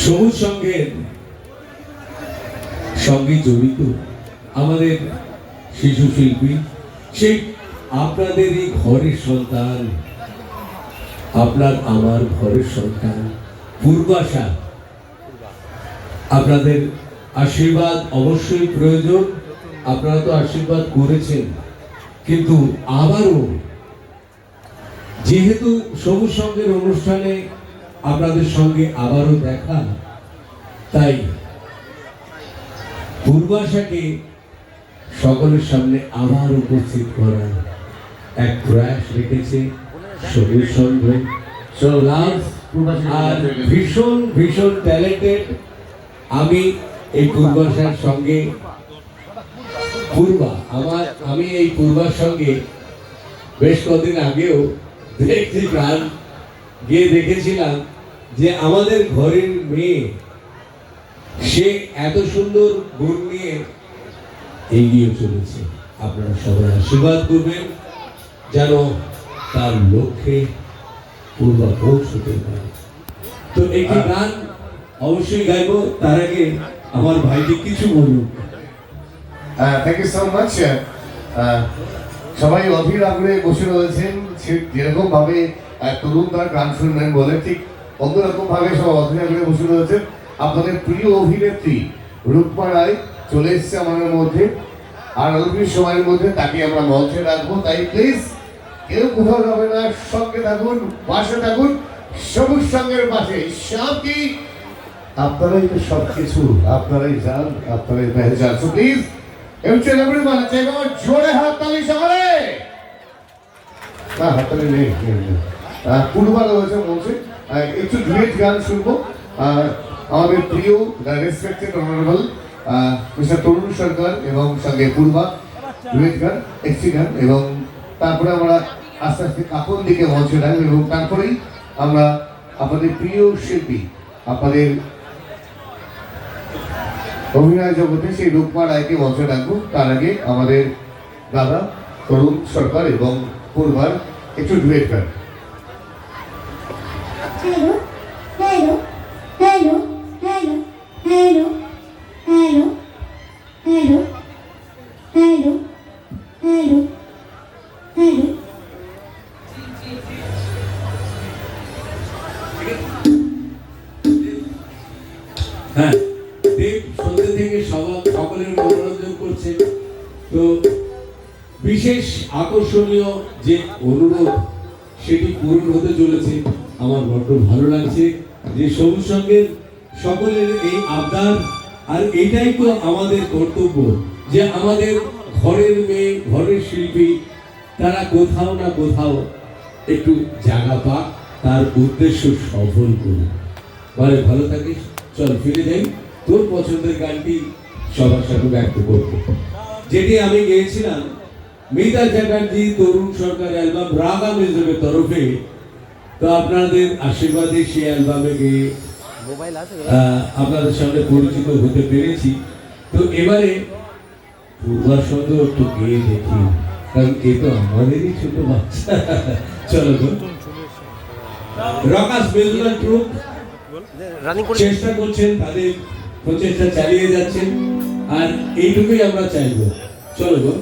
সবুজ সংঘের সঙ্গে জড়িত আমাদের শিশু শিল্পী, সেই আপনাদের এই ঘরের সন্তান, আপনার আমার ঘরের সন্তান পূর্বাশা। আপনাদের আশীর্বাদ অবশ্যই প্রয়োজন, আপনারা তো আশীর্বাদ করেছেন, কিন্তু আবারও যেহেতু সবুজ সংঘের অনুষ্ঠানে আপনাদের সঙ্গে আবারও দেখা, তাই পূর্বাশাকে সকলের সামনে আবার উপস্থিত করার এক প্রয়াস রেখেছে সবুজ সংঘ। আর ভীষণ ভীষণ ট্যালেন্টেড। আমি এই পূর্বাশার সঙ্গে আমি এই পূর্বার সঙ্গে বেশ কদিন আগেও দেখছি গান গিয়ে দেখেছিলাম যে আমাদের ঘরের মেয়ে সে এত সুন্দর গুণ নিয়ে এগিয়ে চলেছে। আপনারা সবাই আশীর্বাদ করবেন যেন তার লক্ষ্যে পূর্বা পৌঁছতে পারে। তো একটি গান অবশ্যই গাইবো, তার আগে আমার ভাইকে কিছু বলুন। Thank you so much. সবাই অধীর আগ্রহে বসে রয়েছেন, যেরকম ভাবে তরুণ তার গান শুনবেন বলে ঠিক অন্যরকম ভাবে সব অধীর আগ্রহে বসে রয়েছেন। আপনাদের প্রিয় অভিনেত্রী রূপমা রায় চলে এসছে আমাদের মধ্যে, আর অল্প সময়ের মধ্যে তাকে আমরা মঞ্চে রাখবো। তাই প্লিজ কেউ কোথাও যাবে না, সঙ্গে থাকুন, পাশে থাকুন, সবুজ সংঘের পাশে। সবকি আপনারাই তো সবকিছু, আপনারাই যান, আপনারাই পেয়ে যান। প্লিজ জোরে হাততালি সকলে। না হাততালি নেই, পূর্বা রয়েছে মঞ্চে। একটু ডুয়েট গান শুনবো আমাদের প্রিয় রেসপেক্টেড অনারেবল মিস্টার তরুণ সরকার এবং সঙ্গে পূর্বা। ডুয়েট গান, একটি গান, এবং তারপরে আমরা আস্তে আস্তে কাপড় দিকে মঞ্চে রাখবো, এবং তারপরেই আমরা আপনাদের প্রিয় শিল্পী, আপনাদের অভিনয় জগতে সেই রূপমা রায়কে মঞ্চে রাখবো। তার আগে আমাদের দাদা তরুণ সরকার এবং পূর্বার একটু ডুয়েট গান। Hello, hello, hello, hello, hello, hello, hello, hello, hello, hello. হ্যাঁ, দেব সন্ধ্যে থেকে সকলের মনোরঞ্জন করছে। তো বিশেষ আকর্ষণীয় যে অনুরোধ সেটি পূরণ হতে চলেছে। আমার বড্ড ভালো লাগছে যে সবুজ সংঘের সকলের এই আবদার, আর এটাই তো আমাদের কর্তব্য যে আমাদের ঘরের মেয়ে, ঘরের শিল্পী তারা কোথাও না কোথাও একটু জায়গা পাক, তার উদ্দেশ্য সফল করুন। মানে ভালো থাকিস, চল ফিরে যাই। তোর পছন্দের গানটি সবার সাথে ব্যক্ত করব, যেটি আমি গেয়েছিলাম মিতা চ্যাটার্জি তরুণ সরকার অ্যালবাম রাগা মিউজিকের তরফে। তো আপনাদের আশীর্বাদে সেই অ্যালবামে গিয়ে আপনাদের সামনে পরিচিত হতে পেরেছি। তো এবারে পূর্বার সঙ্গে একটু গিয়ে দেখি, কারণ এ তো আমাদেরই ছোট বাচ্চা। চলো তো, রকাস মিউজিক্যাল গ্রুপ চেষ্টা করছেন, তাদের প্রচেষ্টা চালিয়ে যাচ্ছেন, আর এইটুকুই আমরা চাইবো। চলো গো।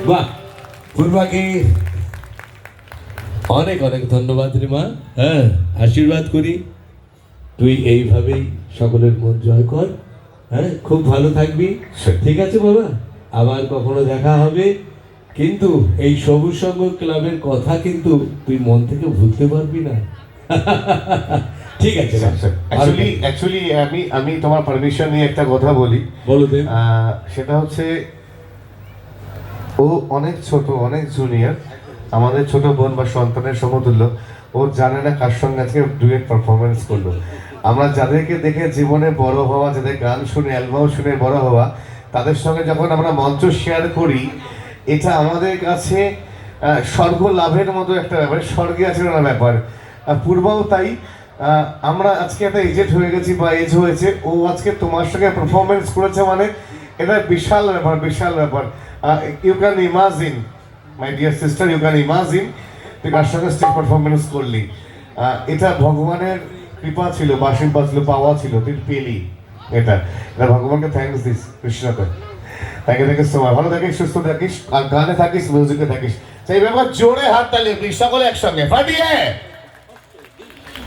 বাহ, পূর্বাকে অনেক অনেক ধন্যবাদ রে মা। হ্যাঁ, আশীর্বাদ করি তুই এইভাবেই সকলের মন জয় কর। হ্যাঁ, খুব ভালো থাকবি। ঠিক আছে বাবা, আবার কখনো দেখা হবে। কিন্তু এই সবুজ সংঘ ক্লাবের কথা কিন্তু তুই মন থেকে ভুলতে পারবি না। ঠিক আছে মা। অ্যাকচুয়ালি আমি তোমার পারমিশন নিয়ে একটা কথা বলি। বলো দেব। সেটা হচ্ছে ও অনেক ছোট, অনেক জুনিয়র, আমাদের ছোট বোন বা সন্তানের সমতুল্য। ও জানে না কার সঙ্গে আজকে ডুয়েট পারফরমেন্স করলো। আমরা যাদেরকে দেখে জীবনে বড় হওয়া, যাদের গান শুনে অ্যালবাম শুনে বড় হওয়া, তাদের সঙ্গে যখন আমরা মঞ্চ শেয়ার করি, এটা আমাদের কাছে স্বর্গ লাভের মতো একটা ব্যাপার, স্বর্গে আছে না ব্যাপার। পূর্বাও তাই। আমরা আজকে একটা এজেড হয়ে গেছি বা এজ হয়েছে, ও আজকে তোমার সঙ্গে পারফরমেন্স করেছে মানে এটা বিশাল ব্যাপার, বিশাল ব্যাপার। You can imagine my dear sister, you can imagine তুই কার সঙ্গে স্টেজ পারফরমেন্স করলি। এটা ভগবানের কৃপা ছিল, আশীর্বাদ ছিল, পাওয়া ছিল, তুই পেলি। এটা ভগবানকে থ্যাঙ্কস দিস, কৃষ্ণকে থ্যাংক ইউ সো মাচ। ভালো থাকিস, সুস্থ থাকিস, আর গানে থাকিস, মিউজিকে থাকিস। সেই ব্যাপার জোরে হাত তালি প্লিজ সকলে একসঙ্গে ফাটিয়ে।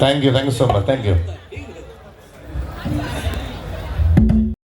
Thank you so much, thank you.